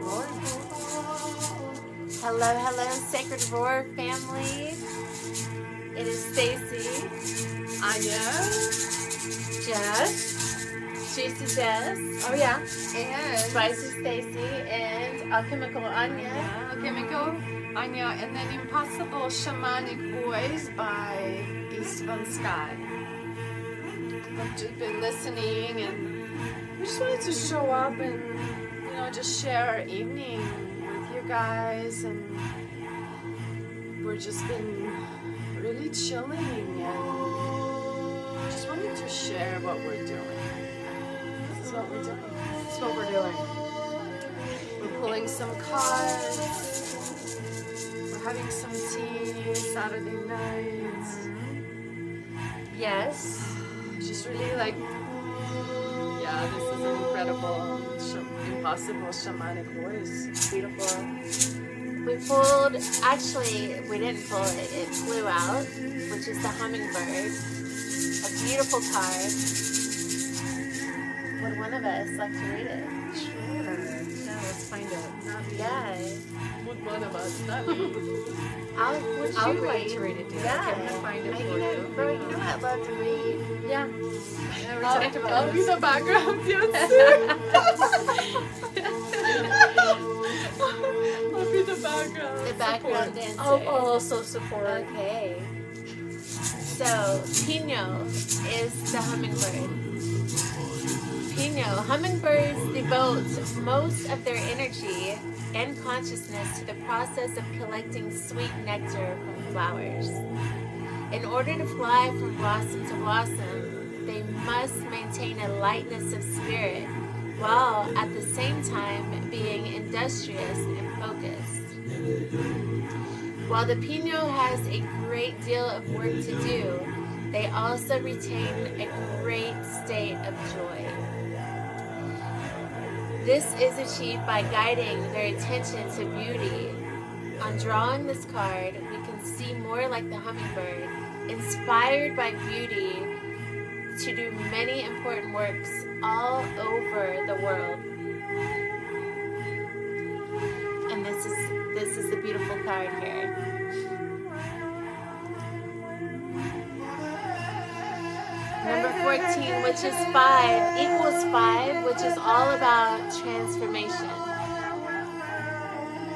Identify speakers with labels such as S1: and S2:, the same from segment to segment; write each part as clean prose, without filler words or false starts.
S1: Rohr.
S2: Hello, hello, Sacred Rohr family. It is Stacey,
S1: Anya.
S3: Jess.
S2: Juicy Jess,
S3: Oh yeah.
S1: And
S2: Spicy Stacey, and Alchemical Anya.
S1: Alchemical, Anya. And then Impossible Shamanic Voice by Eastbound Sky. I've just been listening and we just wanted to show up and, just share our evening with you guys. And we've just been really chilling and just wanted to share what we're doing. This is what we're doing.
S3: That's what we're doing.
S1: We're pulling some cards. We're having some tea Saturday night.
S2: Yes.
S1: Just really this is an incredible, impossible shamanic voice.
S2: Beautiful. We pulled, actually, we didn't pull it, it flew out, which is the hummingbird. A beautiful card. Would one of us like to read it?
S3: Sure. Yeah, let's find it.
S2: Yeah.
S1: Would one of us, not me.
S2: I'll
S3: I'd like to read it, dear.
S2: Yeah.
S3: I'm gonna find it for you.
S2: Bro, you know I'd love to read.
S3: Yeah. We talked about
S1: I'll be
S3: this.
S1: the background dancer. I'll be the background.
S2: The background
S1: support.
S2: dancer.
S3: I'll also support.
S2: Okay. So, Pino is the hummingbird. Pino, hummingbirds devote most of their energy and consciousness to the process of collecting sweet nectar from flowers. In order to fly from blossom to blossom, they must maintain a lightness of spirit while at the same time being industrious and focused. While the Pino has a great deal of work to do, they also retain a great state of joy. This is achieved by guiding their attention to beauty. On drawing this card, we can see more like the hummingbird, inspired by beauty to do many important works all over the world. And this is the beautiful card here. Number 14, which is 5, equals 5, which is all about transformation.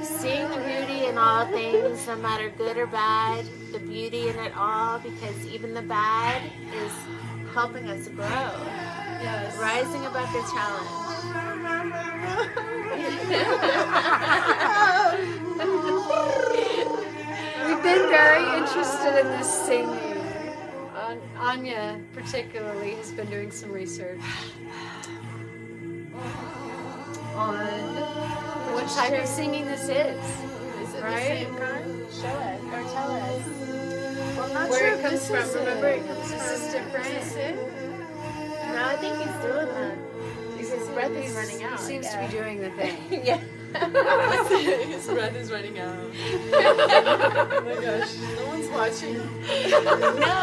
S2: Seeing the beauty in all things, no matter good or bad, the beauty in it all, because even the bad is helping us grow.
S1: Yes.
S2: Rising above the challenge.
S3: We've been very interested in this singing. Anya, particularly, has been doing some research on what type of singing this is.
S1: Is it the
S3: Right?
S1: same kind?
S2: Show us, or tell us.
S1: Well, not
S2: Where
S1: sure
S2: it comes
S1: this
S2: from.
S1: is
S2: Remember,
S1: it.
S2: it comes
S1: This
S2: from.
S1: is different. Is this it?
S2: No, I think he's doing that. His breath is running out.
S3: He seems to
S2: yeah.
S3: be doing the thing.
S2: Yeah.
S1: His breath is running out. Oh my gosh, no one's watching.
S2: No,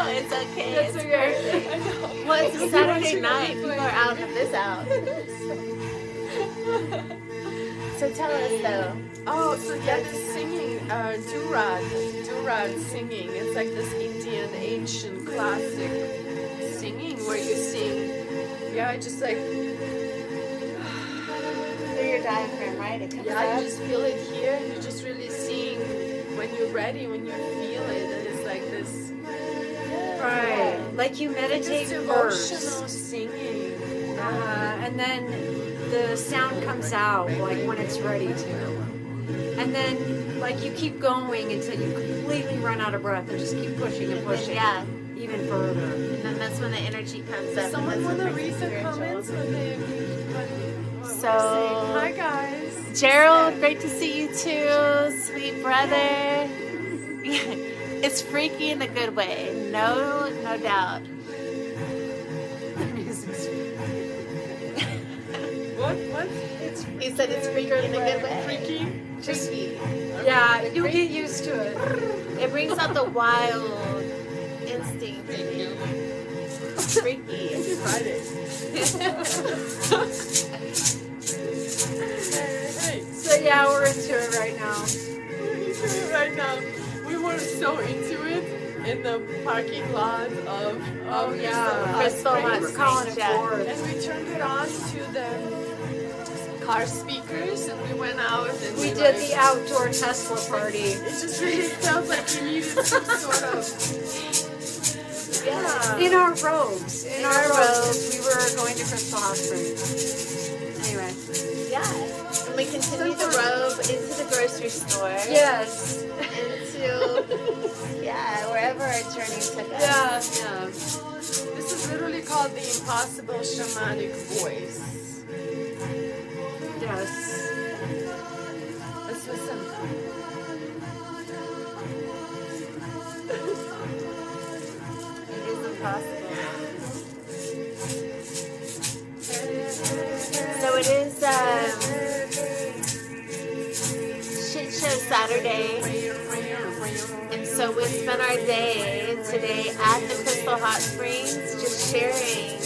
S2: it's okay.
S1: That's
S2: it's
S1: okay.
S2: perfect.
S1: I know.
S2: Well, it's a Saturday
S1: Watching
S2: night.
S1: the
S2: People
S1: play.
S2: are out and this out. So tell us though.
S1: Oh, so yeah, this singing, Durad singing. It's like this Indian ancient classic singing where you sing, just like,
S2: Through your diaphragm, right? It comes
S1: you
S2: up.
S1: just feel it here and you just really sing when you're ready, when you feel it. And it's like this,
S3: Right. Like you meditate
S1: just
S3: first.
S1: devotional singing.
S3: And then the sound comes out like when it's ready to. And then like you keep going until you completely run out of breath and just keep pushing and pushing.
S2: Yeah.
S3: Even further.
S2: And then that's when the energy comes up.
S1: Does someone
S2: and
S1: want to
S2: that's
S1: read
S2: what
S1: the
S2: brings
S1: comments
S2: spiritual.
S1: when they
S2: So,
S1: hi guys.
S2: Gerald, great to see you too, sweet brother. It's freaky in a good way, no doubt.
S3: The music's
S1: What?
S2: He said it's freaky in a good way.
S1: Freaky?
S2: Freaky.
S3: yeah, you'll get used to it.
S2: It brings out the wild instinct. Freaky.
S1: Friday. Okay.
S3: So yeah, we're into it right now.
S1: We're into it right now. We were so into it in the parking lot of
S3: Oh yeah,
S2: Crystal Hot
S3: we're calling it
S2: Springs, yeah.
S3: forth.
S1: And we turned it on to the car speakers and we went out and
S3: We
S1: we
S3: did
S1: like,
S3: the outdoor Tesla party.
S1: it just really felt like we needed some sort of
S2: Yeah.
S3: In our robes. In
S2: our
S3: our robes.
S2: robes.
S3: We were going to Crystal Hot Springs. Anyway.
S2: Yeah. And we continued the robe into the grocery store.
S3: Yes.
S2: Into, wherever our journey took us.
S3: Yeah. Yeah.
S1: This is literally called the impossible shamanic voice.
S3: Yes.
S1: Let's listen.
S2: It is impossible. So it is Shit Show Saturday. And so we spent our day today at the Crystal Hot Springs just sharing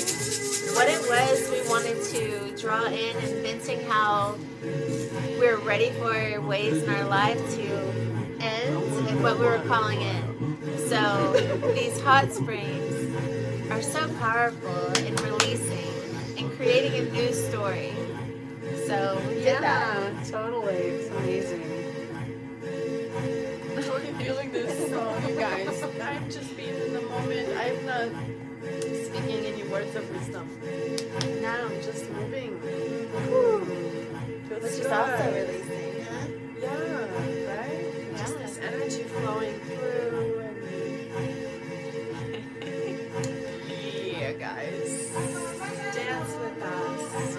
S2: what it was we wanted to draw in and venting how we're ready for ways in our life to end and what we were calling it. So these hot springs are so powerful in releasing and creating a new story. So we did that.
S3: Yeah, totally. It's amazing.
S1: I'm totally feeling this, so you guys. I've just been in the moment. I'm not speaking any words of wisdom. Now I'm just moving. Feels
S2: Which is
S1: good.
S2: also releasing, huh?
S1: Yeah, right? Just this energy flowing through. And yeah, guys. Dance with us.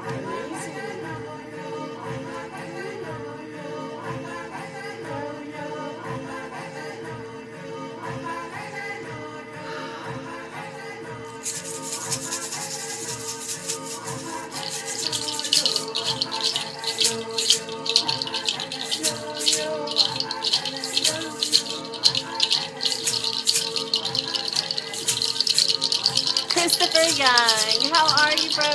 S1: Amazing.
S2: Christopher Young, how are you, bro?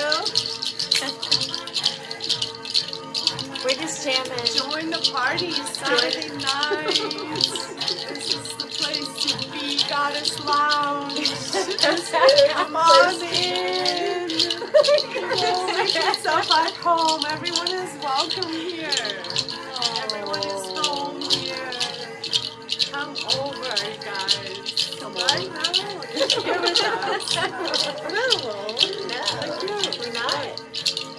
S2: We're just jamming.
S1: Join the party Saturday night. This is the place to be, Goddess Lounge. Come on in. Make yourself at home. Everyone is welcome here. Everyone is home here. Come over, you guys. Come right now. You're here with us. We're not alone.
S2: No,
S1: Like you.
S2: we're not.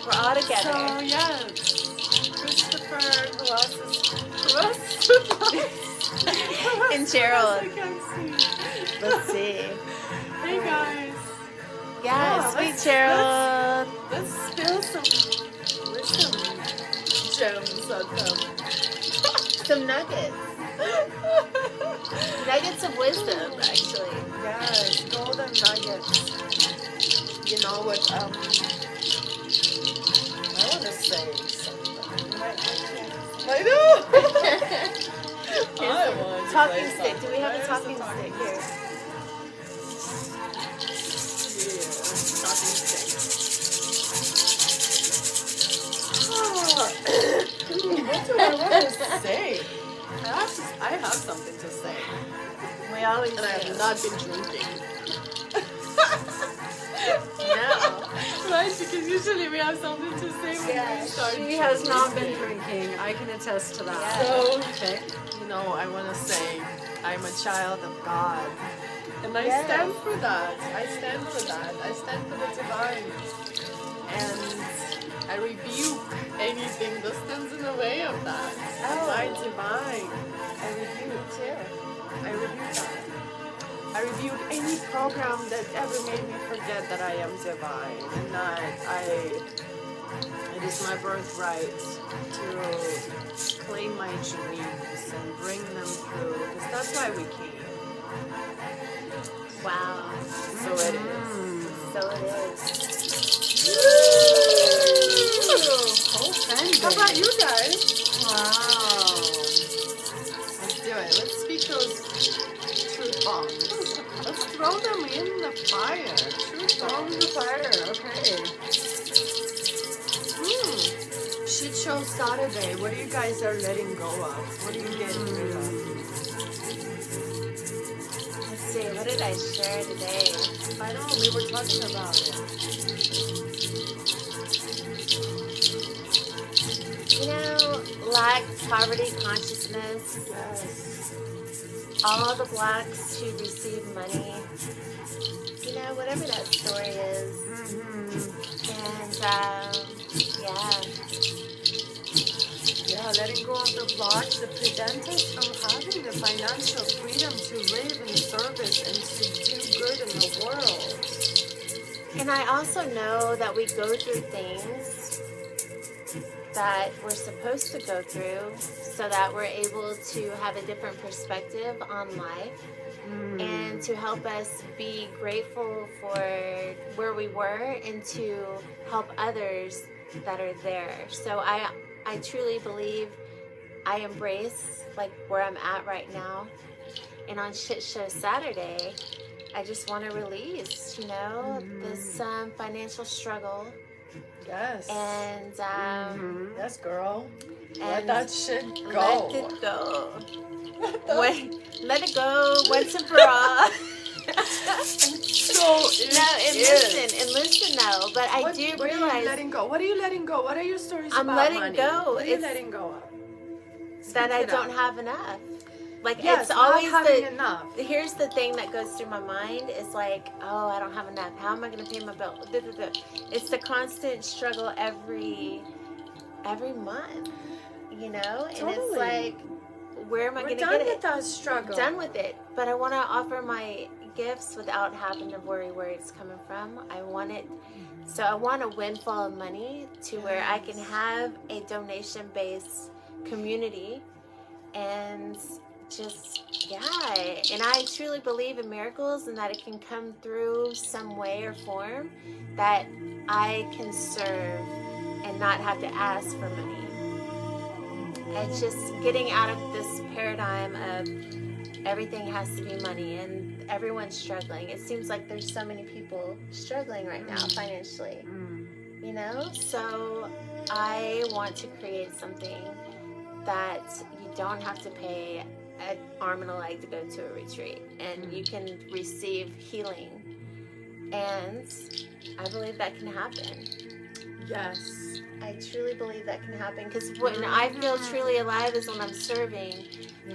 S2: We're all together.
S1: So, yes. Christopher, who else is?
S2: And Gerald.
S1: I can't see.
S2: Let's see.
S1: Hey guys,
S2: Yeah, sweet
S1: let's-
S2: Gerald.
S1: let's spill some wisdom gems at them.
S2: Some nuggets. Nuggets of wisdom, actually.
S1: Yes, golden nuggets. You know what? I want to say something. I know. I want to
S2: Talking
S1: say
S2: stick. Do we have a
S1: something.
S2: talking
S1: Where's the
S2: stick here?
S1: Yeah, talking stick. What do I want to say? I have something to say.
S2: We always
S1: And I
S2: do.
S1: have not been drinking.
S2: No.
S1: Right? Because usually we have something to say when
S2: Yeah,
S1: we start
S3: She has not been
S1: drinking.
S3: drinking. I can attest to that.
S2: Yeah.
S1: So,
S3: Okay.
S1: you know, I want to say I'm a child of God. And I
S2: Yes.
S1: stand for that. I stand for that. I stand for the divine. And I rebuke anything that stands in the way of that.
S2: Oh.
S1: My divine. I rebuke too. I rebuke that. I rebuke any program that ever made me forget that I am divine and that it is my birthright to claim my dreams and bring them through because that's why we came.
S2: Wow.
S1: So it is.
S2: So it is.
S1: How about you guys?
S3: Wow.
S1: Let's do it. Let's speak those truth bombs. Let's throw them in the fire. Truth bombs.
S3: Fire. Okay.
S1: show Saturday. What do you guys are letting go of? What are you getting rid of?
S2: Let's see, what did I share today?
S1: I don't know. We were talking about it.
S2: You know, lack, poverty, consciousness,
S1: Yes.
S2: all the blacks who receive money, you know, whatever that story is. And, yeah.
S1: Yeah, letting go of the blocks that prevent us from having the financial freedom to live in service and to do good in the world.
S2: And I also know that we go through things that we're supposed to go through so that we're able to have a different perspective on life and to help us be grateful for where we were and to help others that are there. So I truly believe I embrace like where I'm at right now. And on Shit Show Saturday, I just want to release, you know, this financial struggle.
S1: Yes.
S2: And
S1: yes, girl. Let
S2: and
S1: that shit go.
S2: let it go. Let it go once and for all.
S1: So
S2: listen though, but I do
S1: what
S2: realize
S1: are you letting go? What are you letting go? What are your stories
S2: I'm
S1: about
S2: letting
S1: money?
S2: go.
S1: What are you
S2: It's
S1: letting go of?
S2: that I
S1: Speak it
S2: don't
S1: up.
S2: have enough. Like
S1: Yes,
S2: it's
S1: not
S2: always
S1: having enough.
S2: Here's the thing that goes through my mind is like, oh, I don't have enough. How am I going to pay my bill? It's the constant struggle every month, you know? And
S1: Totally.
S2: it's like, where am I
S1: We're
S2: going to
S1: done
S2: get it?
S1: with that struggle.
S2: Done with it. But I want to offer my gifts without having to worry where it's coming from. I want it. So I want a windfall of money to where I can have a donation-based community and just, yeah. And I truly believe in miracles and that it can come through some way or form that I can serve and not have to ask for money. It's just getting out of this paradigm of everything has to be money and everyone's struggling. It seems like there's so many people struggling right now financially, you know? So I want to create something that you don't have to pay an arm and a leg to go to a retreat, and you can receive healing. And I believe that can happen.
S1: Yes.
S2: I truly believe that can happen, because when I feel truly alive is when I'm serving.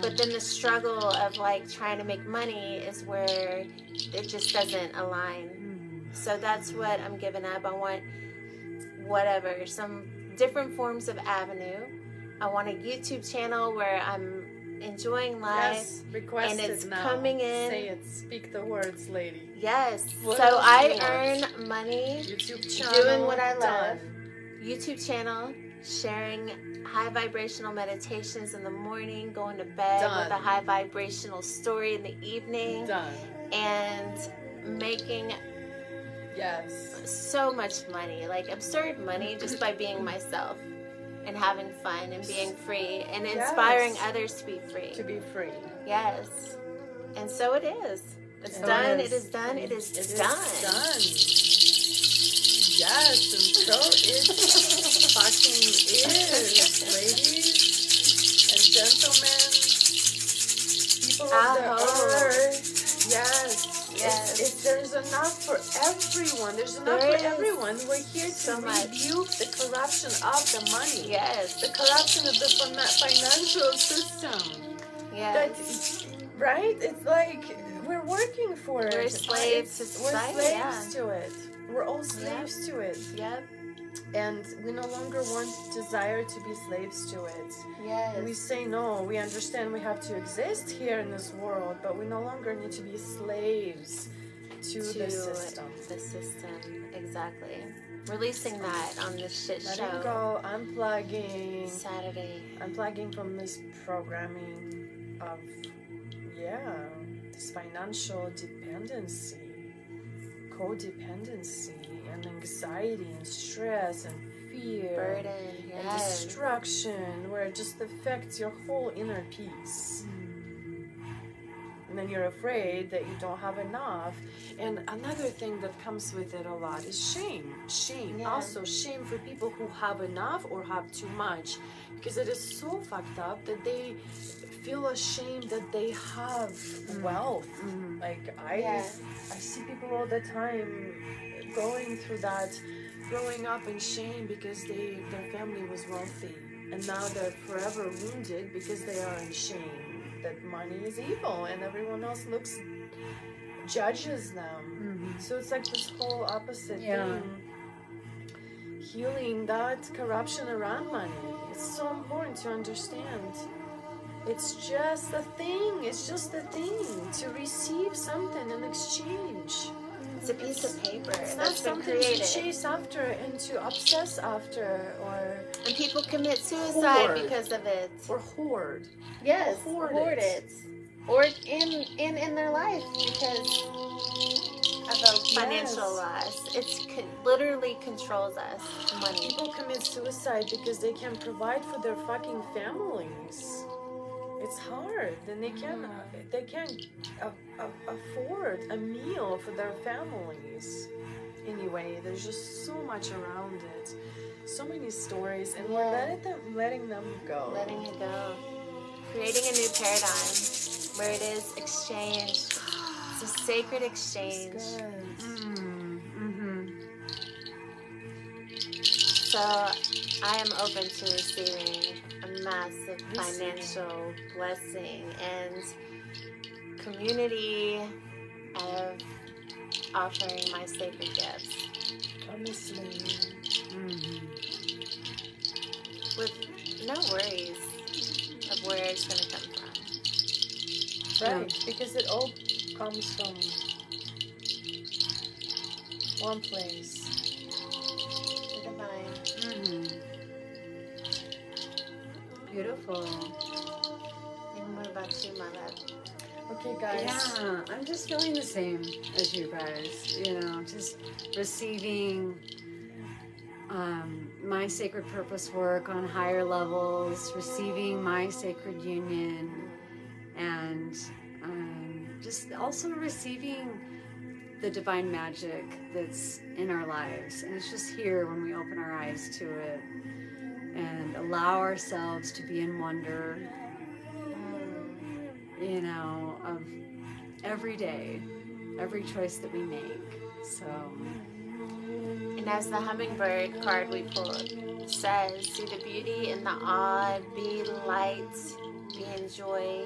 S2: But then the struggle of like trying to make money is where it just doesn't align. So that's what I'm giving up. I want whatever, some different forms of avenue. I want a YouTube channel where I'm enjoying life.
S1: Yes, request
S2: and it's
S1: it now.
S2: coming in.
S1: Say it. Speak the words, lady.
S2: Yes.
S1: What
S2: so
S1: else
S2: I
S1: do you want?
S2: earn money
S1: YouTube channel.
S2: doing what I love.
S1: Done.
S2: YouTube channel, sharing high vibrational meditations in the morning, going to bed
S1: Done.
S2: with a high vibrational story in the evening.
S1: Done.
S2: And making so much money, like absurd money, just by being myself and having fun and being free and inspiring others to be free.
S1: To be free.
S2: Yes. And so it is. It's done. It is done. It is done.
S1: Yes, and so it fucking is, ladies and gentlemen, people of the earth. Yes. If there's enough for everyone. There's enough for everyone. We're here to rebuke the corruption of the money.
S2: Yes.
S1: The corruption of the financial system.
S2: Yes.
S1: Right? It's like we're working for it.
S2: We're slaves to society.
S1: We're slaves to it. We're all slaves to it.
S2: Yep.
S1: And we no longer desire to be slaves to it.
S2: Yes.
S1: We say no. We understand we have to exist here in this world, but we no longer need to be slaves to the system.
S2: The system, exactly. Releasing that on this shit show.
S1: Letting go, unplugging.
S2: Saturday.
S1: Unplugging from this programming of, this financial dependency, codependency, and anxiety, and stress, and fear,
S2: burden,
S1: and destruction, where it just affects your whole inner peace. And then you're afraid that you don't have enough. And another thing that comes with it a lot is shame. Shame.
S2: Yeah.
S1: Also, shame for people who have enough or have too much. Because it is so fucked up that they feel ashamed that they have wealth. Like, I see people all the time going through that, growing up in shame because their family was wealthy. And now they're forever wounded because they are in shame that money is evil and everyone else judges them. So it's like this whole opposite thing. Healing that corruption around money. It's so important to understand. It's just a thing. It's just a thing to receive something in exchange.
S2: It's a piece of paper
S1: It's not
S2: that's been
S1: something
S2: created.
S1: to chase after and to obsess after, or
S2: And people commit suicide
S1: hoard.
S2: because of it.
S1: Or hoard.
S2: Yes,
S1: Hoard
S2: hoard
S1: it.
S2: it. Or in their life because of a financial loss. It literally controls us. Money.
S1: People commit suicide because they can't provide for their fucking families. It's hard, and they can't afford a meal for their families. Anyway, there's just so much around it, so many stories, and we're letting them go.
S2: Letting it go. Creating a new paradigm where it is exchange. It's a sacred exchange. So I am open to receiving a massive financial blessing and community of offering my sacred gifts.
S1: Honestly.
S2: With no worries of where it's going to come from.
S1: Right, because it all comes from one place.
S2: The divine.
S3: Beautiful.
S2: And what about you, my love?
S1: Okay, guys.
S3: Yeah, I'm just feeling the same as you guys. You know, just receiving my sacred purpose work on higher levels, receiving my sacred union, and just also receiving the divine magic that's in our lives. And it's just here when we open our eyes to it and allow ourselves to be in wonder, you know, of every day, every choice that we make. So,
S2: and as the hummingbird card we pulled says, see the beauty in the odd, be light, be in joy.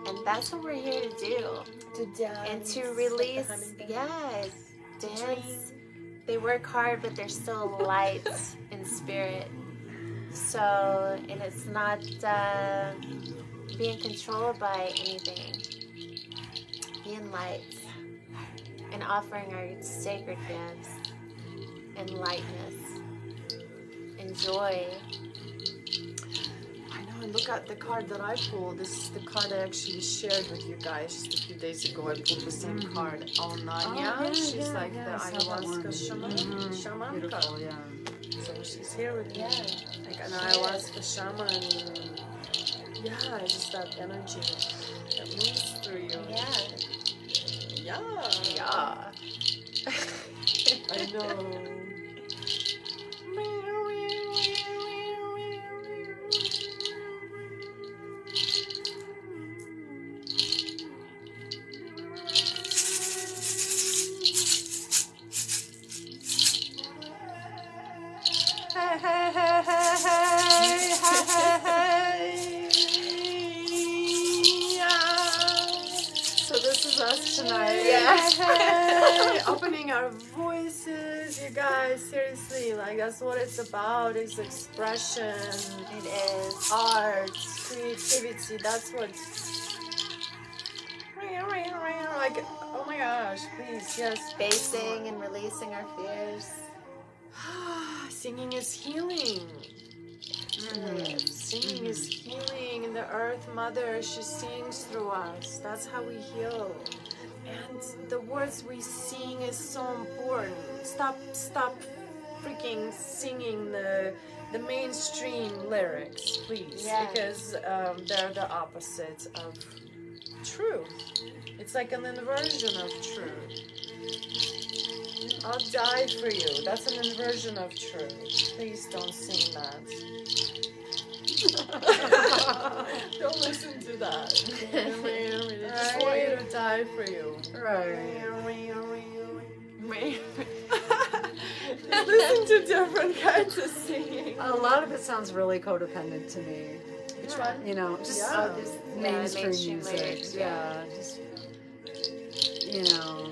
S2: And that's what we're here to do.
S1: To dance.
S2: And to release, yes, dance. They work hard, but they're still light in spirit. So, and it's not being controlled by anything. Being light and offering our sacred gifts and lightness and joy.
S1: I know, and look at the card that I pulled. This is the card I actually shared with you guys just a few days ago. I pulled the same card. Anya. She's like the ayahuasca shaman.
S3: Beautiful,
S1: card.
S3: yeah.
S1: So she's here with me. Like an ayahuasca shaman. Yeah, just that energy that moves through you.
S2: Yeah.
S1: Yeah. I know. Hey, hey, hey, hey, hey, hey, hey. Yeah. So this is us tonight.
S2: Yeah.
S1: Hey, opening our voices, you guys. Seriously, like that's what it's about. It's expression.
S2: It is.
S1: Art, creativity. That's what. Like, oh my gosh, please, yes.
S2: Facing and releasing our fears.
S1: Singing is healing. Singing is healing, and the Earth Mother, she sings through us. That's how we heal. And the words we sing is so important. Stop freaking singing the mainstream lyrics, please,
S2: Yeah.
S1: because they're the opposite of truth. It's like an inversion of truth. I'll die for you. That's an inversion of truth. Please don't sing that. Don't listen to that. I just want you to die for you.
S3: Right.
S1: Just listen to different kinds of singing.
S3: A lot of it sounds really codependent to me.
S1: Which one?
S3: You know, just mainstream music.
S2: lyrics,
S3: Yeah, just, you know,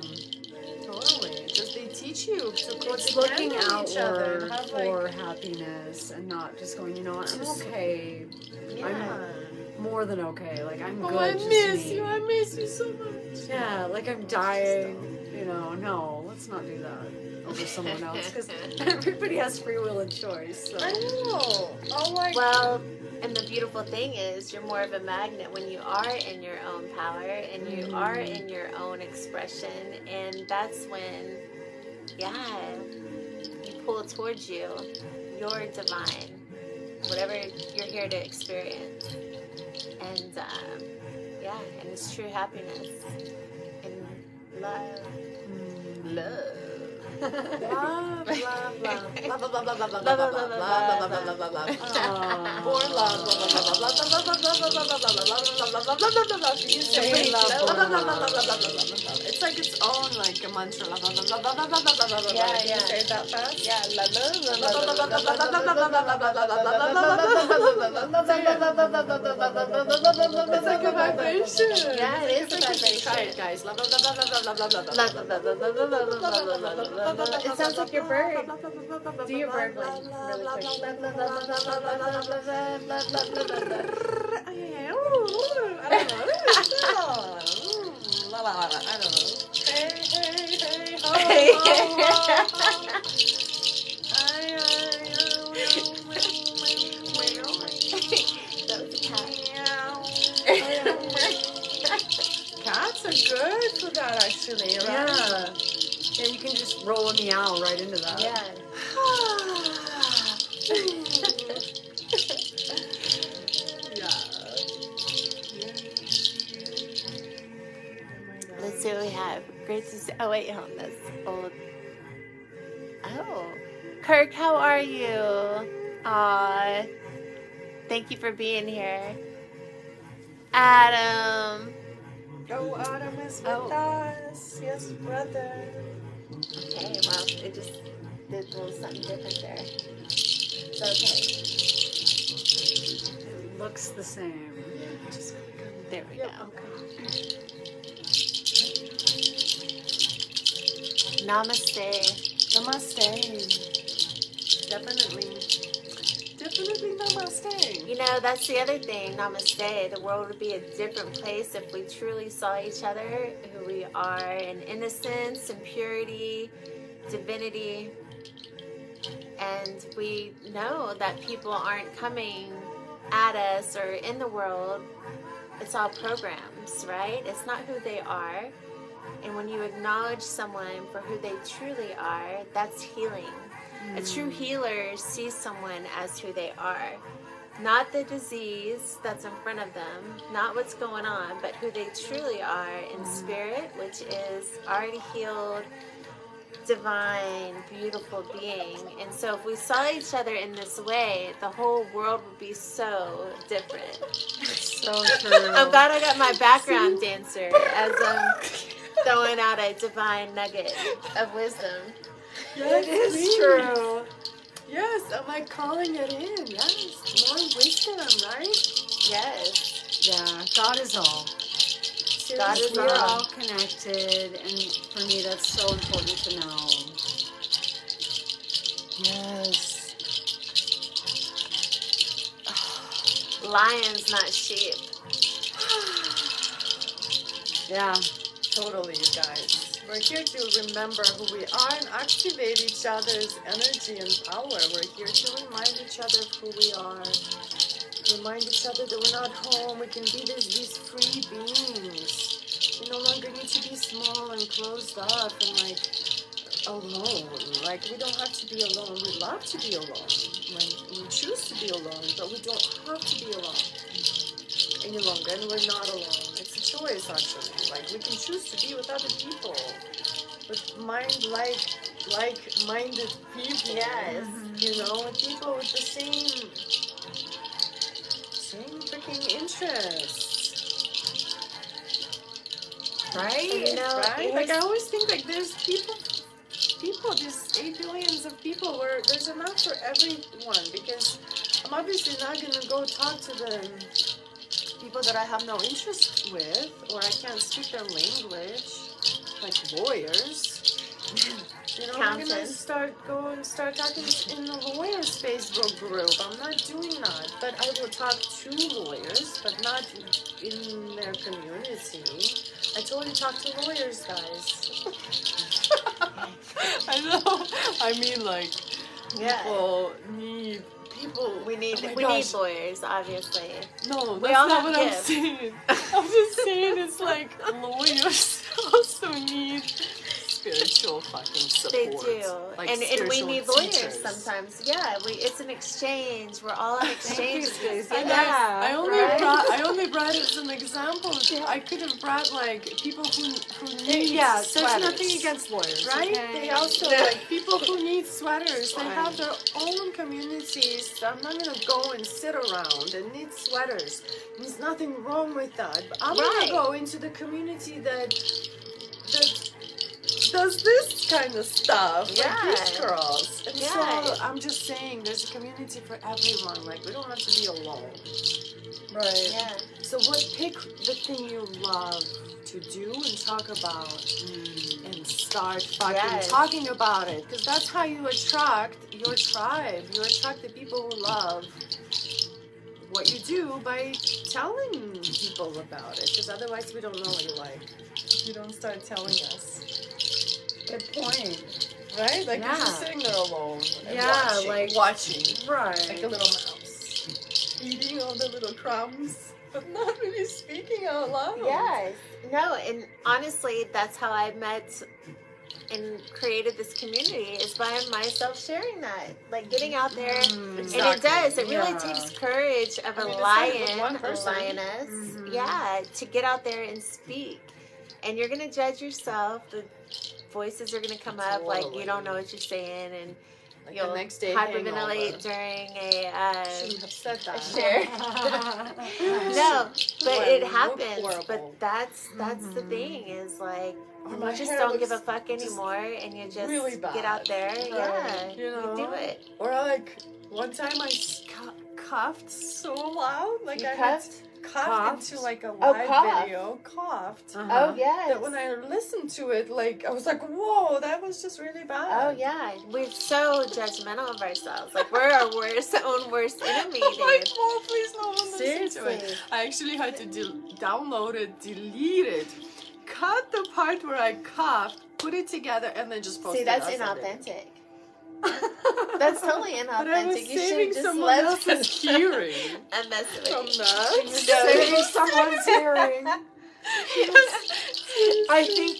S1: Totally. Just they teach you to
S3: it's looking
S1: codepend on each other and
S3: outward
S1: have
S3: for happiness and not just going, you know what, I'm okay.
S1: Yeah.
S3: I'm more than okay. Like, I'm
S1: Oh,
S3: good.
S1: I
S3: just
S1: miss
S3: me.
S1: you. I miss you so much.
S3: Yeah, like I'm dying. You know, no, let's not do that over someone else because everybody has free will and choice. So.
S1: I know. Oh my
S2: Well, and the beautiful thing is you're more of a magnet when you are in your own power and you are in your own expression, and that's when, you pull towards you your divine, whatever you're here to experience. And and it's true happiness and love. Love.
S1: Love, love, love, love, love, love, love, love, love, love, love, love, love, love, love. Born love, love, love, love, love, love, love, love, love, love, love, love, love, love, love. You say love, love, love, love, love, love, love, love, love. It's like its own like a mantra. Love, love, love, love, love, love, love, love, love.
S2: Yeah,
S1: Can you say it that fast?
S2: Yeah, love, love,
S1: It's like a vibration.
S2: Yeah, it is a vibration.
S1: Try it, guys. Love, love, love, love, love, love, love, love.
S2: It sounds like your bird. Do your bird one really quick.
S1: I don't know. Hey, Cats are good for that, actually, right?
S3: Yeah. Yeah, you can just roll a meow right into that.
S2: Yeah. Let's see what we have. Great to see. Oh, wait, hold on. That's old. Oh. Kirk, how are you? Aw. Thank you for being here. Adam.
S1: Oh, Adam is with us. Yes, brother.
S2: Okay, well, it just did a little something different there. It's okay.
S3: It looks the same.
S2: There we go. Namaste.
S1: Namaste. Definitely namaste.
S2: You know, that's the other thing, namaste. The world would be a different place if we truly saw each other, who we are, in innocence and purity, divinity. And we know that people aren't coming at us or in the world. It's all programs, right? It's not who they are. And when you acknowledge someone for who they truly are, that's healing. A true healer sees someone as who they are. Not the disease that's in front of them, not what's going on, but who they truly are in spirit, which is already healed, divine, beautiful being. And so if we saw each other in this way, the whole world would be so different.
S3: So true.
S2: I'm glad I got my background dancer as I'm throwing out a divine nugget of wisdom.
S1: Yes,
S3: It is
S1: please.
S3: true.
S1: Yes, I'm like calling it in. Yes, more wisdom, right?
S2: Yes.
S3: Yeah, God is all.
S2: God is
S3: We're
S2: all.
S3: all connected, and for me, that's so important to know.
S1: Yes.
S2: Lions, not sheep.
S3: Yeah.
S1: Totally, you guys. We're here to remember who we are and activate each other's energy and power. We're here to remind each other of who we are. Remind each other that we're not home. We can be these free beings. We no longer need to be small and closed off and like alone. Like we don't have to be alone. We love to be alone. When we choose to be alone, but we don't have to be alone any longer, and we're not alone. It's a choice, actually. Like, we can choose to be with other people, with like-minded people.
S2: Yes.
S1: You know, with people with the same freaking interests.
S3: Right?
S2: You know,
S1: Right? Like, I always think, like, there's people, there's 8 billions of people where there's enough for everyone, because I'm obviously not going to go talk to the people that I have no interest with, or I can't speak their language, like lawyers. You know, I'm gonna start talking in the lawyers' Facebook group. I'm not doing that, but I will talk to lawyers, but not in their community. I totally talk to lawyers, guys. I know. I mean, like,
S2: we need lawyers, obviously.
S1: No,
S2: we
S1: that's
S2: all
S1: not
S2: have
S1: what I'm
S2: gifts.
S1: saying. I'm just saying it's like lawyers also need spiritual fucking support.
S2: They do.
S1: Like,
S2: and we need lawyers
S1: teachers.
S2: sometimes. Yeah, it's an exchange. We're all on exchange.
S1: I only brought it as an example. Yeah. I could have brought, like, people who need sweaters.
S3: There's nothing against lawyers.
S1: Right?
S3: Okay?
S1: They also, like, people who need sweaters, they have their own communities. I'm not going to go and sit around and knit sweaters. There's nothing wrong with that. But I'm going to go into the community that does this kind of stuff, like these girls. And so I'm just saying, there's a community for everyone. Like, we don't have to be alone. Right.
S2: Yeah.
S1: So pick the thing you love to do and talk about, and start fucking talking about it. Because that's how you attract your tribe. You attract the people who love what you do by telling people about it. Because otherwise we don't know what you like. If you don't start telling us.
S3: Good point.
S1: Right? Like, you're just sitting there alone. And watching.
S3: Right.
S1: Like a little mouse. Eating all the little crumbs, but not really speaking out loud.
S2: Yes. No, and honestly, that's how I met and created this community, is by myself sharing that. Like, getting out there.
S1: Exactly.
S2: And it does. It really takes courage of a lion, a lioness, to get out there and speak. And you're going to judge yourself. The voices are going to come up, like, you don't know what you're saying, and
S1: like
S2: you'll
S1: the next day
S2: hyperventilate during
S1: shouldn't have said that.
S2: share. No, but it happens. But that's the thing, is like, you just don't give a fuck anymore, and you just
S1: really
S2: get out there. Yeah,
S1: you know?
S2: you do it.
S1: Or, like, one time I coughed so loud, like, coughed into, like, a live video. Coughed.
S2: Oh, yes.
S1: That when I listened to it, like, I was like, whoa, that was just really bad.
S2: Oh, yeah. We're so judgmental of ourselves. Like, we're our own worst enemy,
S1: I'm like, whoa, please no one listen to it. I actually had to download it, delete it, cut the part where I coughed, put it together, and then just post it.
S2: See, that's inauthentic. That's totally inauthentic.
S1: But I was
S2: you
S1: saving someone else's hearing.
S2: I'm messing with
S1: from
S2: you.
S1: that.
S3: Saving someone's hearing. I think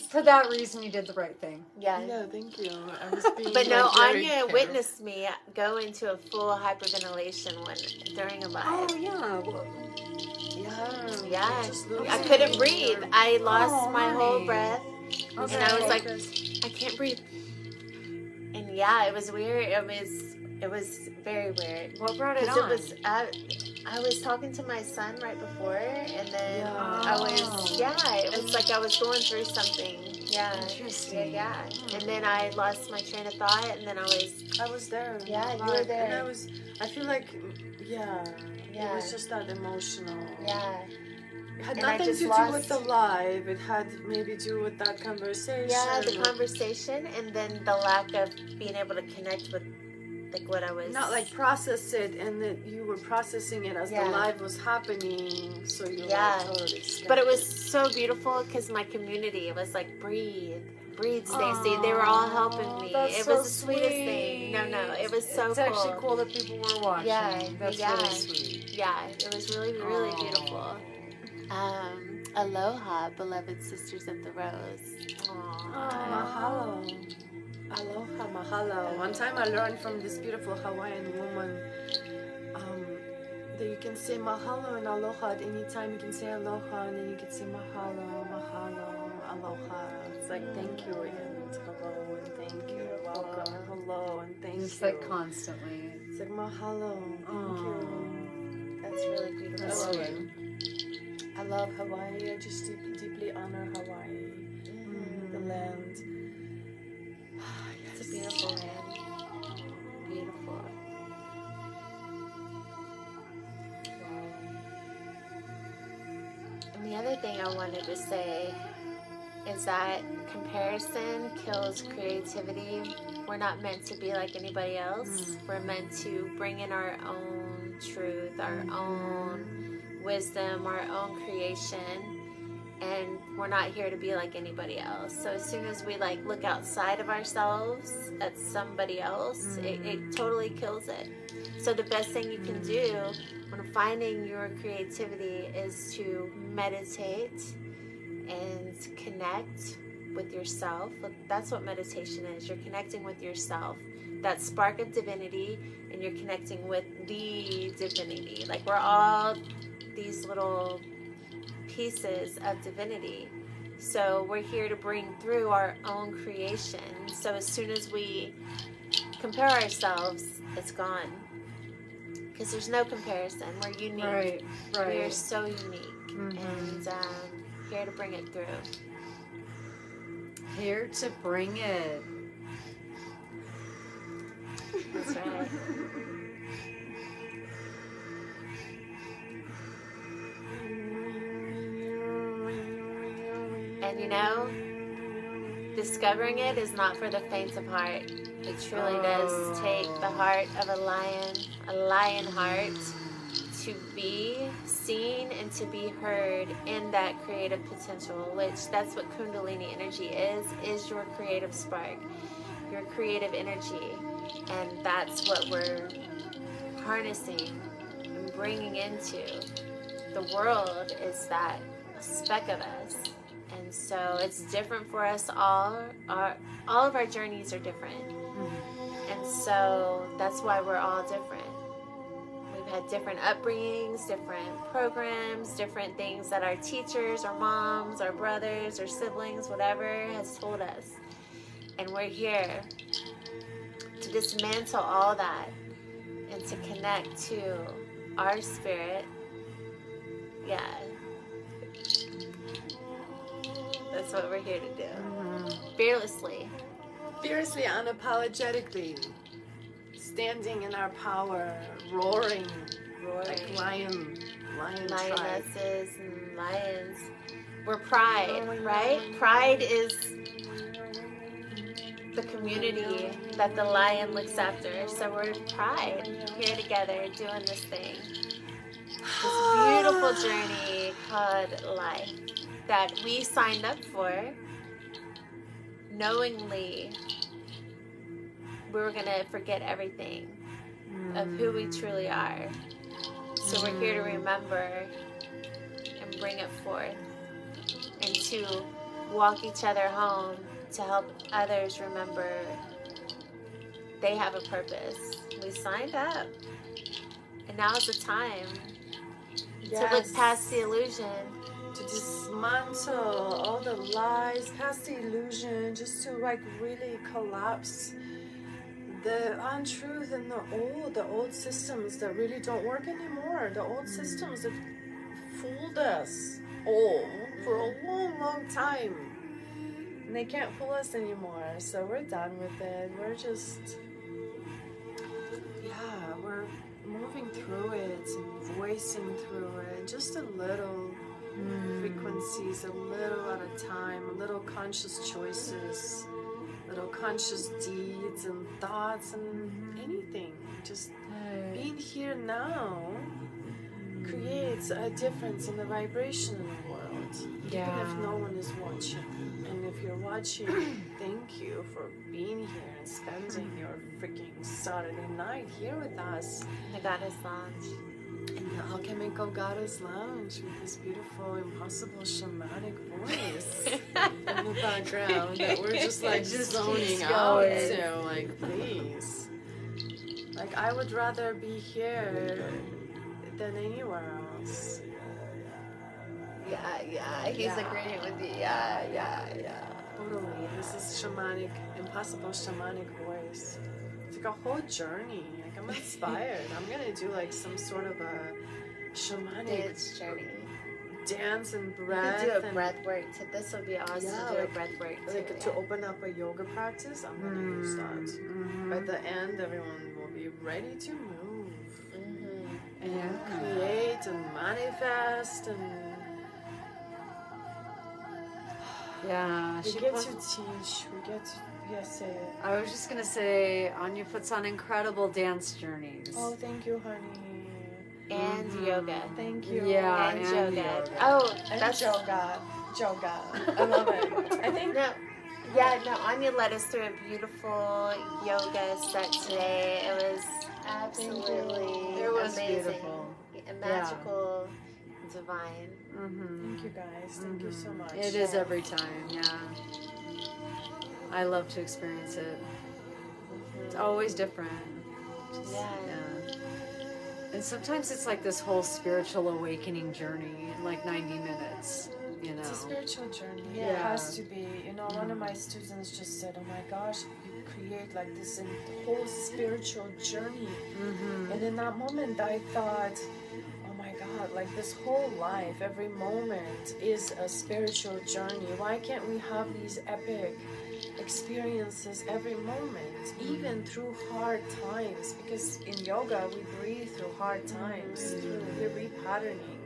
S3: for that reason you did the right thing.
S2: Yeah.
S1: Yeah, thank you. I was being,
S2: but no,
S1: very
S2: Anya witnessed me go into a full hyperventilation during a live.
S3: Oh, yeah. Well,
S2: I couldn't breathe. I lost my whole breath.
S3: Okay.
S2: And I was like, I can't breathe. And it was weird. It was very weird.
S3: What brought it on?
S2: I was talking to my son right before, and then it was like I was going through something. Yeah.
S3: Interesting.
S2: Yeah. And then I lost my train of thought, and then I was
S1: there.
S2: Yeah, you were there.
S1: And I feel like, it was just that emotional.
S2: Yeah.
S1: It had nothing to do with the live. It had maybe to do with that conversation.
S2: Yeah, the conversation, and then the lack of being able to connect with, like, what I was...
S1: Not, like, process it, and that you were processing it as the live was happening, so you were totally scared.
S2: But it was so beautiful, because my community, it was like, breathe, Stacey. They were all helping me. It was the sweetest thing. No, it was so cool.
S3: It's actually cool that people were watching.
S2: Yeah,
S3: that's really sweet.
S2: Yeah, it was really, really beautiful. Aloha, beloved sisters of the rose.
S1: Mahalo. Aloha, mahalo. One time I learned from this beautiful Hawaiian woman, that you can say mahalo and aloha at any time. You can say aloha and then you can say mahalo, mahalo, aloha. It's like thank you and hello and thank you, welcome and hello and thank
S3: Just
S1: you.
S3: like constantly.
S1: It's like mahalo, thank you.
S2: That's really beautiful.
S1: I love it. I love Hawaii. I just deeply honor Hawaii, the land.
S2: It's a beautiful land. Beautiful. And the other thing I wanted to say is that comparison kills creativity. We're not meant to be like anybody else. We're meant to bring in our own truth, our own wisdom, our own creation. And we're not here to be like anybody else. So as soon as we like look outside of ourselves at somebody else, it totally kills it. So the best thing you can do when finding your creativity is to meditate and connect with yourself. That's what meditation is. You're connecting with yourself, that spark of divinity, and you're connecting with the divinity. Like we're all these little pieces of divinity. So we're here to bring through our own creation. So as soon as we compare ourselves, it's gone. Because there's no comparison. We're unique.
S3: Right.
S2: We are so unique. And here to bring it through.
S3: Here to bring it.
S2: That's right. And you know, discovering it is not for the faint of heart. It truly does take the heart of a lion heart, to be seen and to be heard in that creative potential, which that's what Kundalini energy is your creative spark, your creative energy. And that's what we're harnessing and bringing into the world, is that speck of us. And so it's different for us all. All of our journeys are different. And so that's why we're all different. We've had different upbringings, different programs, different things that our teachers, our moms, our brothers, our siblings, whatever, has told us. And we're here to dismantle all that and to connect to our spirit. Yeah. That's what we're here to do. Fearlessly.
S1: Fiercely, unapologetically. Standing in our power, roaring. Like lion
S2: lionesses and lions. We're pride, right? Pride is the community that the lion looks after. So we're pride, here together doing this thing. This beautiful journey called life that we signed up for knowingly. We were going to forget everything of who we truly are. So we're here to remember and bring it forth, and to walk each other home, to help others remember they have a purpose. We signed up, and now's the time to look past the illusion,
S1: to dismantle all the lies, past the illusion, just to like really collapse the untruth and the old systems that really don't work anymore. The old systems that fooled us all for a long time, and they can't fool us anymore. So we're done with it. We're just, we're moving through it and voicing through it, just a little frequencies, a little at a time, a little conscious choices, little conscious deeds and thoughts and anything. Just being here now creates a difference in the vibration in the world, even if no one is watching. And if you're watching, thank you for being here and spending your freaking Saturday night here with us.
S2: The Goddess Lounge.
S1: In the Alchemical Goddess Lounge with this beautiful, impossible shamanic voice in the background that we're just like zoning out to. Like, please. Like, I would rather be here than anywhere else.
S2: Yeah, he's
S1: Yeah.
S2: agreeing with you. Yeah.
S1: Totally. This is shamanic, impossible shamanic voice. It's like a whole journey. Like I'm inspired. I'm gonna do like some sort of a shamanic
S2: Dance journey.
S1: dance and
S2: You
S1: breath.
S2: could do a
S1: and
S2: breath work. This would be awesome
S1: Yeah,
S2: to do
S1: like-
S2: a breath work too.
S1: Like to open up a yoga practice, I'm gonna use that. By the end, everyone will be ready to move and create and manifest and.
S3: Yeah,
S1: We
S3: she
S1: get
S3: put-
S1: to teach. We get to say it.
S3: I was just gonna say, Anya puts on incredible dance journeys.
S1: Oh, thank you, honey.
S2: And yoga.
S1: Thank you.
S3: Yeah,
S2: And
S3: and
S2: yoga.
S3: yoga.
S2: Oh,
S1: And
S2: that's
S1: yoga. I love it. I think.
S2: No, Anya led us through a beautiful yoga set today. It was absolutely
S3: It was
S2: amazing.
S3: beautiful.
S2: Magical, divine.
S1: Thank you guys. Thank you so much.
S3: It is every time, yeah. I love to experience it. It's always different.
S2: Yeah.
S3: And sometimes it's like this whole spiritual awakening journey in like 90 minutes, you know.
S1: It's a spiritual journey.
S2: Yeah.
S1: It has to be. You know, one of my students just said, "Oh my gosh, you create like this whole spiritual journey." And in that moment, I thought, "Oh my God, like this whole life, every moment is a spiritual journey. Why can't we have these epic experiences every moment, even through hard times? Because in yoga, we breathe through hard times, through the repatterning,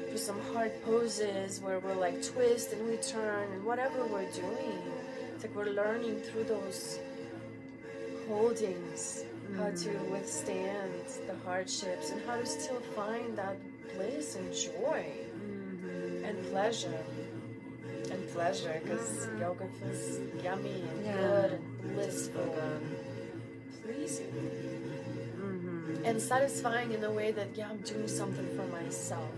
S1: through some hard poses where we're like twist and we turn and whatever we're doing. It's like we're learning through those holdings how to withstand the hardships and how to still find that bliss and joy and pleasure. And pleasure, because yoga feels yummy and good and blissful and pleasing. And satisfying in a way that, yeah, I'm doing something for myself.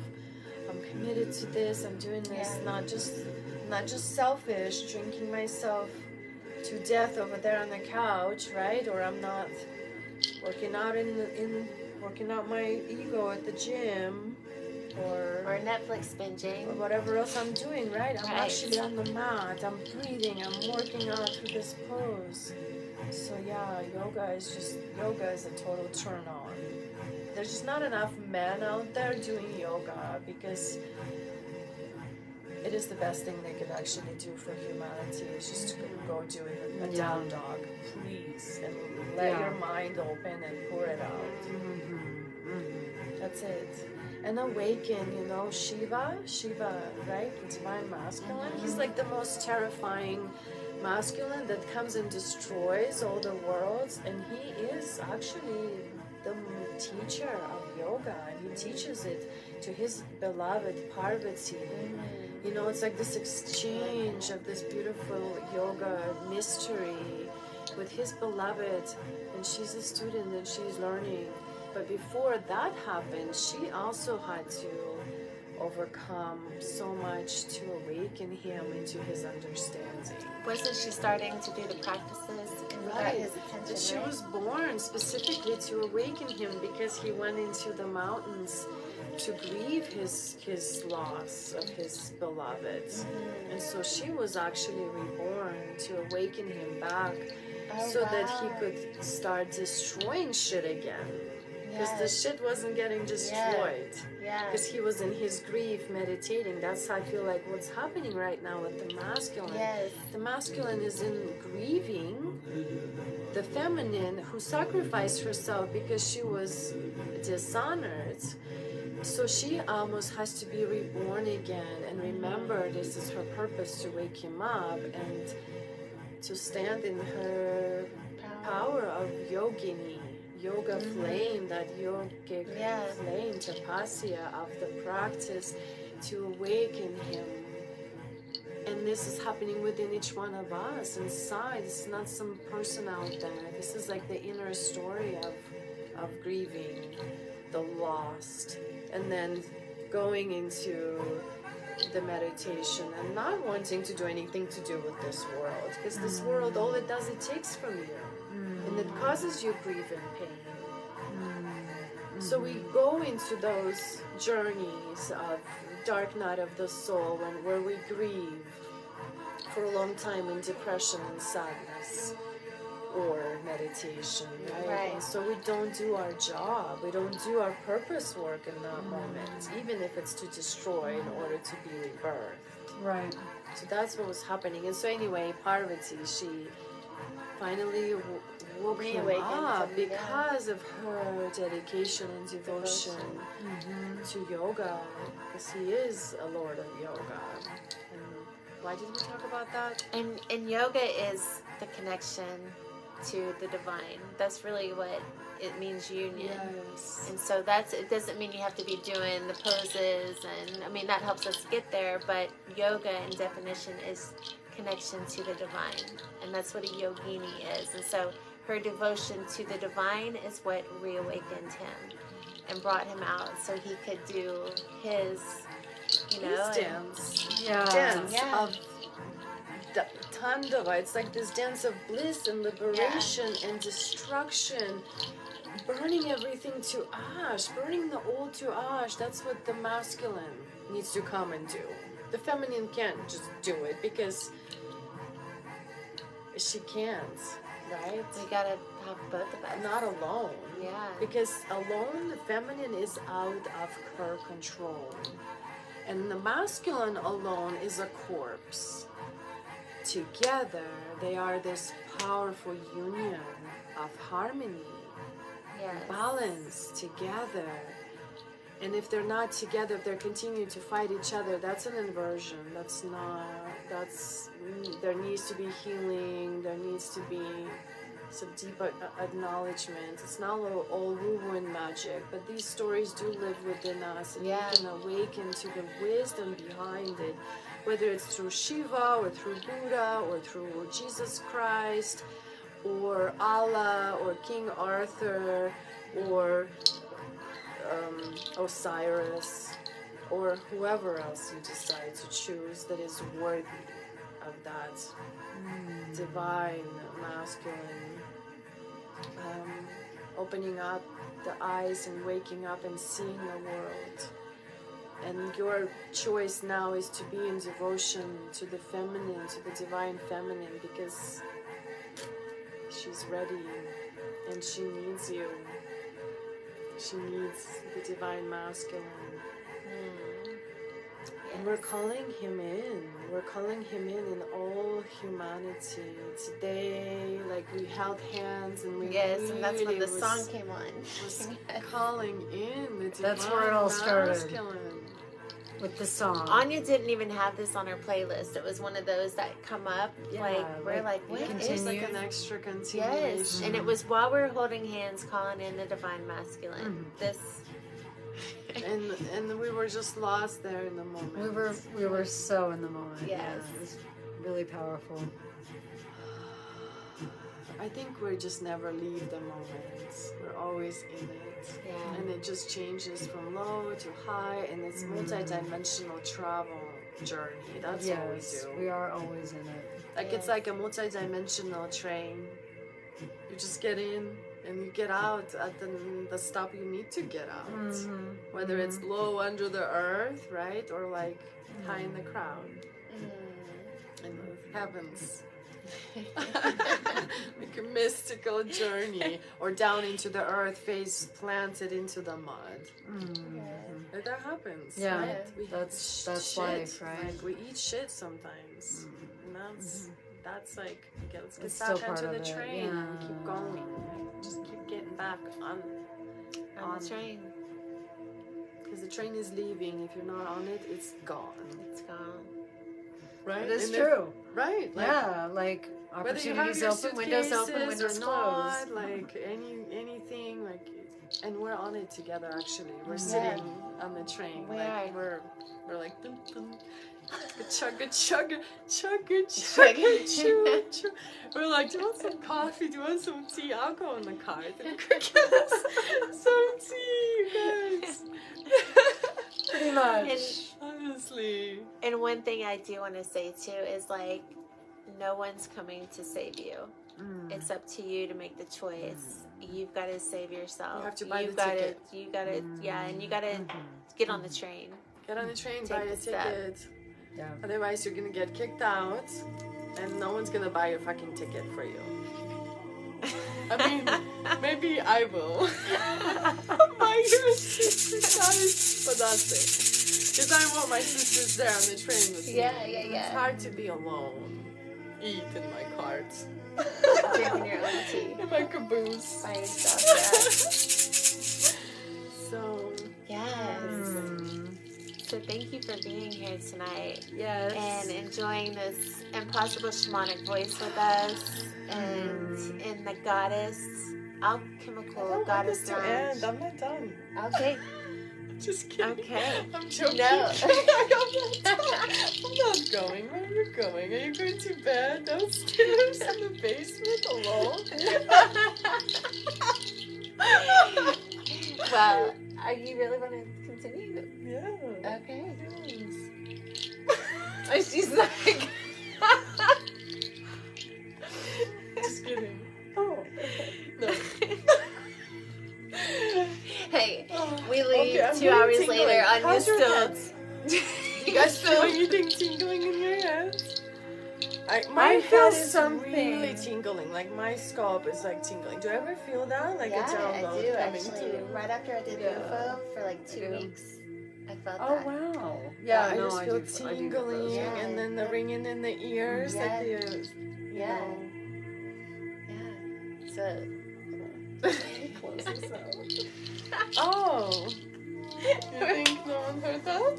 S1: I'm committed to this, I'm doing this, not just selfish, drinking myself to death over there on the couch, right? Or I'm not working out working out my ego at the gym. Or
S2: Netflix binging.
S1: Or whatever else I'm doing, right? I'm
S2: Right.
S1: actually on the mat, I'm breathing, I'm working out through this pose. So yeah, yoga is a total turn on. There's just not enough men out there doing yoga because it is the best thing they could actually do for humanity is just to go do it with a down dog, please, and let your mind open and pour it out. That's it. And awaken, you know, Shiva, right? The divine masculine. He's like the most terrifying masculine that comes and destroys all the worlds. And he is actually the teacher of yoga. And he teaches it to his beloved Parvati. You know, it's like this exchange of this beautiful yoga mystery with his beloved. And she's a student and she's learning. But before that happened, she also had to overcome so much to awaken him into his understanding.
S2: Wasn't she starting to do the practices and got his attention?
S1: But she
S2: right?
S1: was born specifically to awaken him because he went into the mountains to grieve his loss of his beloved. And so she was actually reborn to awaken him back that he could start destroying shit again. Because the shit wasn't getting destroyed. Because he was in his grief meditating. That's how I feel like what's happening right now with the masculine. The masculine is in grieving the feminine who sacrificed herself because she was dishonored. So she almost has to be reborn again and remember this is her purpose to wake him up and to stand in her power of yogini. Yoga flame, that yogic flame, tapasya of the practice to awaken him. And this is happening within each one of us inside. It's not some person out there. This is like the inner story of grieving the lost. And then going into the meditation and not wanting to do anything to do with this world. Because this world, all it does, it takes from you. And it causes you grief and pain. So we go into those journeys of dark night of the soul where we grieve for a long time in depression and sadness or meditation, right? And so we don't do our job. We don't do our purpose work in that moment, even if it's to destroy in order to be rebirthed.
S3: Right.
S1: So that's what was happening. And so anyway, Parvati, she finally woke him up because of her dedication and devotion to yoga, because he is a lord of yoga. And why did we talk about that?
S2: And yoga is the connection to the divine. That's really what it means, union.
S1: Yes.
S2: And so it doesn't mean you have to be doing the poses, and I mean that helps us get there, but yoga in definition is connection to the divine, and that's what a yogini is. And so her devotion to the divine is what reawakened him and brought him out so he could do his,
S1: His dance.
S3: Yeah.
S1: Dance of Tandava. It's like this dance of bliss and liberation and destruction, burning everything to ash, burning the old to ash. That's what the masculine needs to come and do. The feminine can't just do it because she can't, right?
S2: We gotta have both of us.
S1: Not alone.
S2: Yeah.
S1: Because alone, the feminine is out of her control. And the masculine alone is a corpse. Together, they are this powerful union of harmony, balance together. And if they're not together, if they're continuing to fight each other, that's an inversion. There needs to be healing. There needs to be some deep acknowledgement. It's not all woo-woo and magic, but these stories do live within us, and you can awaken to the wisdom behind it, whether it's through Shiva or through Buddha or through Jesus Christ or Allah or King Arthur or Osiris or whoever else you decide to choose that is worthy of that divine masculine, opening up the eyes and waking up and seeing the world. And your choice now is to be in devotion to the feminine, to the divine feminine, because she's ready and she needs you. She needs the divine masculine. And we're calling him in. We're calling him in all humanity. Today, like, we held hands and we
S2: and that's when the song came on.
S1: Was calling in the divine
S3: That's where it all started.
S1: masculine.
S3: With the song.
S2: Anya didn't even have this on her playlist. It was one of those that come up. We're like, what is
S1: It's like an extra continuation.
S2: Yes, and it was while we were holding hands, calling in the divine masculine. This,
S1: and we were just lost there in the moment.
S3: We were so in the moment.
S2: Yes.
S3: Yeah, it was really powerful.
S1: I think we just never leave the moment. We're always in it.
S2: Yeah.
S1: And it just changes from low to high, and it's multi-dimensional travel journey. That's what we do.
S3: We are always in it.
S1: Like, it's like a multi-dimensional train. You just get in and you get out at the stop you need to get out. Whether it's low under the earth, right? Or like high in the crown. In the heavens. Like a mystical journey, or down into the earth, face planted into the mud. Like, that happens.
S3: Yeah,
S1: right?
S3: that's
S1: shit,
S3: life, right?
S1: Like, we eat shit sometimes, and that's like, okay, let's get
S3: It's still
S1: back
S3: part
S1: onto
S3: of
S1: the
S3: it,
S1: train
S3: yeah.
S1: and keep going. Like, just keep getting back on
S2: the train.
S1: Because the train is leaving. If you're not on it, it's gone.
S2: It's gone.
S1: Right?
S3: It is true.
S1: Right. Like,
S3: Yeah, like
S1: whether you have
S3: opportunities
S1: your
S3: open, windows open,
S1: suitcases
S3: windows
S1: or
S3: closed.
S1: not, like anything, like, and we're on it together. Actually, we're sitting on the train. We're like dun, dun, chugga chugga chugga chugga choo choo. We're like, do you want some coffee? Do you want some tea? I'll go in the car. Then get us some tea, you guys.
S3: Pretty much.
S1: Honestly.
S2: And one thing I do want to say too is, like, no one's coming to save you. It's up to you to make the choice. You've got to save yourself.
S1: You have to buy
S2: You've
S1: the
S2: got
S1: ticket.
S2: You got to, yeah, and you got to get on the train.
S1: Get on the train,
S2: Take
S1: buy
S2: the
S1: a
S2: step.
S1: ticket.
S3: Yeah.
S1: Otherwise, you're gonna get kicked out, and no one's gonna buy your fucking ticket for you. I mean, maybe I will. My sisters, guys, but that's it. Because I want my sisters there on the train with me.
S2: Yeah.
S1: It's hard to be alone. Eat in my cart.
S2: Drinking your own tea.
S1: In my caboose.
S2: By yourself,
S1: So,
S2: yes. So thank you for being here tonight.
S3: Yes.
S2: And enjoying this impossible shamanic voice with us. And in the goddess, alchemical goddess
S1: to
S2: lounge.
S1: end. I'm not done.
S2: Okay.
S1: Just kidding.
S2: Okay.
S1: I'm joking.
S2: No.
S1: I'm not going. Where are you going? Are you going to bed downstairs in the basement alone?
S2: Well, you really want to continue?
S1: Yeah.
S2: Okay.
S1: Yes.
S2: She's like...
S1: Just kidding. Oh. No.
S2: Hey,
S1: Oh,
S2: we leave
S1: okay, I'm
S2: 2
S1: getting
S2: hours
S1: tingling.
S2: later. Anya's
S1: How's your
S2: still...
S1: head? You guys feel anything tingling in your head? My
S3: I
S1: head
S3: feel
S1: is
S3: something.
S1: really tingling. Like my scalp is like tingling. Do you ever feel that? Like
S2: Yeah,
S1: a download
S2: I do
S1: coming
S2: actually.
S1: through?
S2: Right after I did
S1: Yeah.
S2: UFO for like 2 weeks, I felt
S3: Oh
S2: that.
S3: wow.
S1: Yeah, I
S3: no,
S1: just feel
S3: do get
S1: tingling,
S3: those.
S2: Yeah.
S1: and then the ringing in the ears,
S2: Yeah.
S1: like the,
S2: Yeah.
S1: know.
S2: Yeah. So,
S1: Close this out. Oh, you think no one heard that?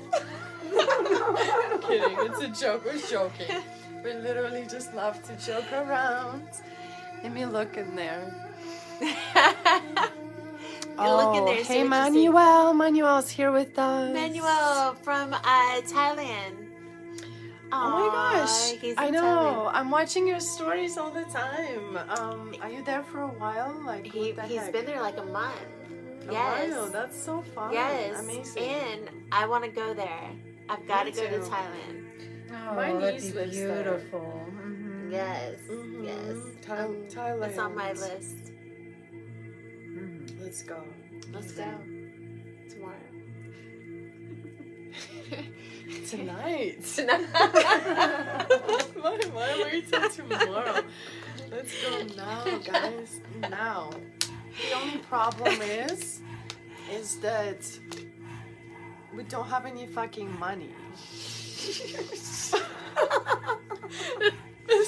S1: I'm kidding. It's a joke. We're joking. We literally just love to joke around. Let me look in there.
S2: look in there, see
S1: Hey,
S2: what you see.
S1: Manuel's here with us.
S2: Manuel from Thailand.
S1: Oh my gosh,
S2: He's
S1: I
S2: in
S1: know.
S2: Thailand.
S1: I'm watching your stories all the time. Are you there for a while? Like, what the
S2: He's
S1: heck?
S2: been there like a month.
S1: A
S2: Yes.
S1: while. That's so fun.
S2: Yes.
S1: Amazing.
S2: And I want to go there. I've got to
S1: Me
S2: go to
S1: too.
S2: Thailand.
S3: Oh,
S1: My
S3: that'd
S1: niece
S3: be
S1: lives there.
S3: beautiful. Mhm.
S2: Yes.
S1: Mhm.
S2: Yes.
S1: Thailand.
S2: It's on my list.
S1: Let's go.
S2: Let's go. Tomorrow.
S1: Tonight.
S2: Tonight.
S1: Why wait till tomorrow? Let's go now, guys. Now. The only problem is that we don't have any fucking money.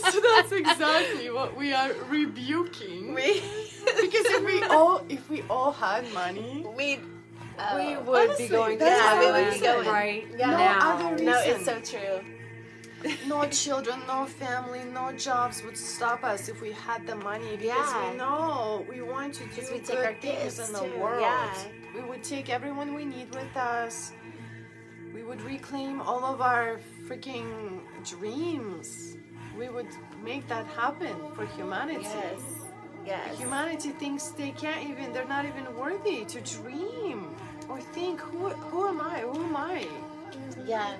S1: So that's exactly what we are rebuking. Because if we all had money,
S2: We
S3: We would
S1: honestly,
S3: be going.
S1: that's
S2: Yeah, we
S1: the
S2: would be
S1: reason.
S2: going.
S3: right
S2: Yeah.
S1: No
S3: now.
S1: other
S2: No,
S1: reason.
S2: it's so true.
S1: No children, no family, no jobs would stop us if we had the money. Because
S2: Yeah.
S1: we know we want to do
S2: Because we take
S1: good
S2: our
S1: things
S2: kids
S1: in the
S2: too,
S1: world.
S2: yeah.
S1: We would take everyone we need with us. We would reclaim all of our freaking dreams. We would make that happen for humanity.
S2: Yes. Yes.
S1: Humanity thinks they're not even worthy to dream or think, who am I? Who am I?
S2: Yeah.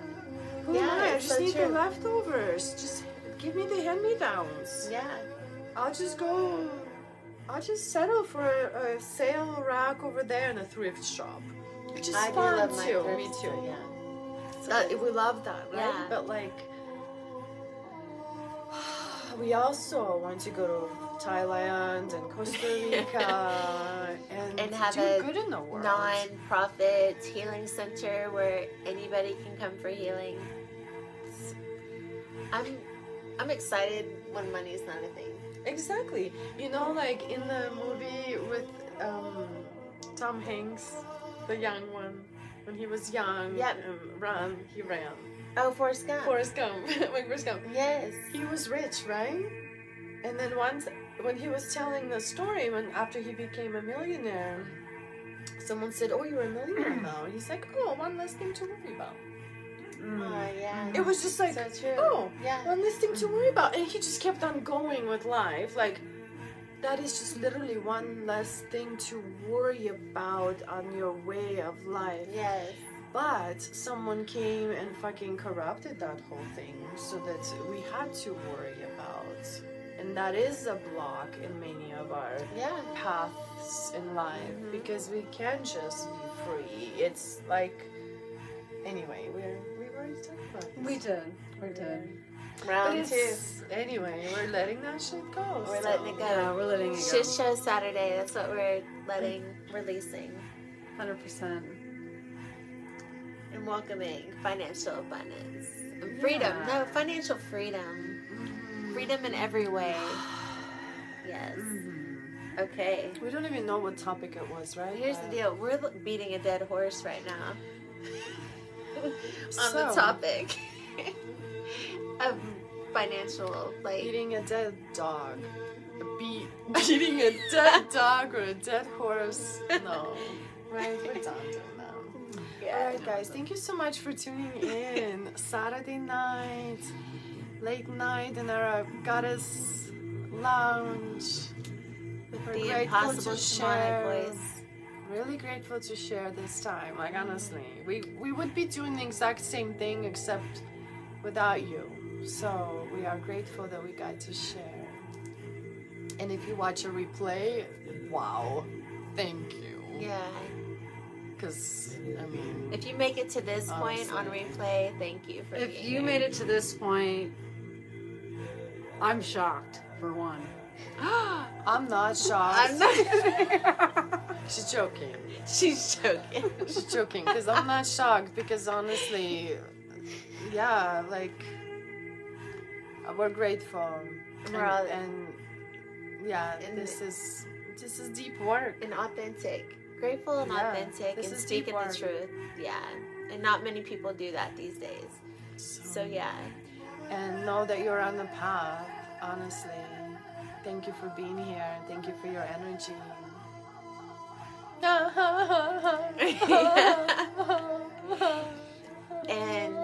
S1: Who
S2: Yeah,
S1: am I? I
S2: it's
S1: just
S2: so
S1: need
S2: true.
S1: the leftovers. Just give me the hand-me-downs.
S2: Yeah.
S1: I'll just settle for a sale rack over there in a thrift shop. Which is
S2: I do
S1: fun
S2: love my
S1: too.
S2: thrift
S1: Me too.
S2: store, yeah.
S1: We love that, right?
S2: Yeah.
S1: But like, we also want to go to Thailand and Costa Rica and
S2: have
S1: do
S2: a
S1: good in the world.
S2: non-profit healing center where anybody can come for healing. I'm excited when money's not a thing.
S1: Exactly. You know, like in the movie with Tom Hanks, the young one, when he was young,
S2: Yep.
S1: he ran.
S2: Oh, Forrest Gump.
S1: Forrest Gump. Like Forrest Gump.
S2: Yes.
S1: He was rich, right? And then once, when he was telling the story, after he became a millionaire, someone said, "Oh, you're a millionaire now." He's like, "Oh, one less thing to worry about."
S2: Oh, yeah.
S1: It was just like,
S2: So true.
S1: "Oh,
S2: Yeah.
S1: one less thing to worry about," and he just kept on going with life. Like, that is just literally one less thing to worry about on your way of life.
S2: Yes.
S1: But someone came and fucking corrupted that whole thing so that we had to worry about And that is a block in many of our paths in life, because we can't just be free. It's like, anyway, we've already talked about this.
S3: We did.
S2: Round two.
S1: Anyway, we're letting that shit go.
S2: We're letting it go.
S3: Yeah, we're letting it go.
S2: Shit show Saturday. That's what we're releasing.
S3: 100%.
S2: And welcoming financial abundance. And freedom.
S3: Yeah.
S2: No, financial freedom. Freedom in every way. Yes. Okay.
S1: We don't even know what topic it was, right?
S2: Here's the deal. We're beating a dead horse right now. On the
S1: So-
S2: topic of financial, like...
S1: Beating a dead dog. Beating a dead dog or a dead horse. No. Right, we're done doing that.
S2: Yeah.
S1: Alright guys, thank you so much for tuning in. Saturday night, late night in our goddess lounge. We're
S2: The
S1: grateful
S2: impossible
S1: to
S2: shamanic
S1: share.
S2: voice.
S1: Really grateful to share this time. Like honestly, we would be doing the exact same thing except without you. So we are grateful that we got to share. And if you watch a replay, wow, thank you.
S2: Yeah.
S1: Because I mean,
S2: If you make it to this point on replay, thank you for
S3: If
S2: being
S3: you
S2: here.
S3: made it to this point, I'm shocked, for one.
S1: I'm not shocked.
S2: I'm not...
S1: She's joking.
S2: She's joking.
S1: She's joking because I'm not shocked because honestly, yeah, like we're grateful
S2: We're all-
S1: and yeah,
S2: and
S1: this is deep work.
S2: And authentic. Grateful and
S1: Yeah,
S2: authentic
S1: this
S2: and
S1: is deep
S2: speaking the
S1: work.
S2: truth. Yeah. And not many people do that these days. So yeah.
S1: And know that you're on the path. Honestly, thank you for being here. Thank you for your energy.
S2: And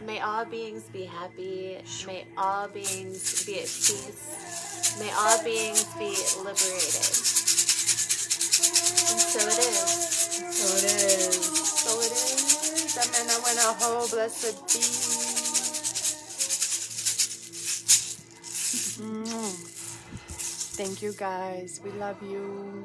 S2: may all beings be happy. May all beings be at peace. May all beings be liberated. And so it is.
S3: So it is.
S1: So it is. Amen. I went a whole blessed be. Thank you guys. We love you.